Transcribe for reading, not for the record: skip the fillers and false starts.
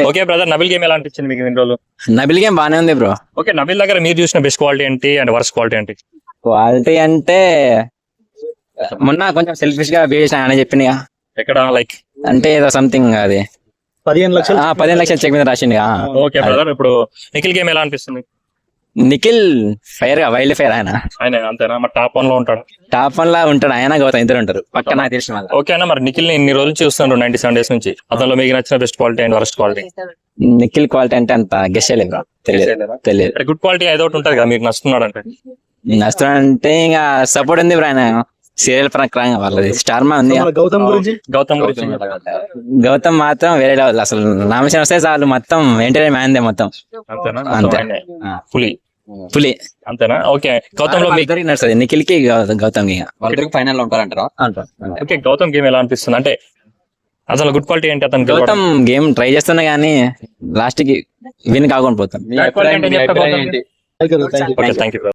Okay brother, Nabil game ఎలా అనిపించింది మీకు ఇన్ని రోజులు? నబిల్ గేమ్ బానే ఉంది బ్రో. ఓకే, నబిల్ దగ్గర మీరు చూసిన బెస్ట్ క్వాలిటీ ఏంటి అండ్ వర్స్ట్ క్వాలిటీ ఏంటి? క్వాలిటీ అంటే మొన్న కొంచెం సెల్ఫిష్ గా బిహేవ్ చేసిన అని చెప్పింది ఎక్కడ లైక్ అంటే ఏదో సంథింగ్ అది 15 లక్షలు చెక్ మీద రాసింది. ఓకే బ్రదర్, ఇప్పుడు నిఖిల్ గేమ్ ఎలా అనిపిస్తుంది? నిఖిల్ ఫైర్ గా వైల్డ్ ఫైర్ ఆయన అంతేనా? మరి టాప్ 1 లో ఉంటాడు? టాప్ 1 లా ఉంటాడు ఆయన, గౌతమ్ ఇద్దరు ఉంటారు పక్క నాకు తెలిసిన వాళ్ళు. ఓకే అన్న, మరి నిఖిల్ ని ఇన్ని రోజులు చూస్తున్నాడు 97 డేస్ నుంచి, అతనిలో మీకు నచ్చిన best quality and worst quality? Nikhil quality అంటే అంత గెస్ చేయలేదు బ్రో, తెలియదు. గుడ్ క్వాలిటీ ఏదో ఒకటి ఉంటుంది కదా మీకు నచ్చుతున్నాడు అంటే? నచ్చుతుందంటే ఇంకా సపోర్ట్ ఉంది బ్రో, ఆయన సీరియల్ ప్రకారం వాళ్ళది స్టార్ మా ఉంది. గౌతమ్ గురించి గౌతమ్ మాత్రం వేరే లెవెల్, అసలు నామినేషన్ వస్తే చాలు మొత్తం ఎంటర్టైన్ మ్యాన్ మొత్తం. అంతే పులి అంతేనా? ఓకే, గౌతమ్ లో ఇద్దరికి నడుస్తుంది, నిఖిల్ కి గౌతమ్ ఫైనల్ లో ఉంటారంటారా? ఓకే, గౌతమ్ గేమ్ ఎలా అనిపిస్తుంది అంటే అసలు గుడ్ క్వాలిటీ ఏంటి అతను? గౌతమ్ గేమ్ ట్రై చేస్తున్నా గానీ లాస్ట్ కి విన్ కాకుండా పోతాం. Thank you.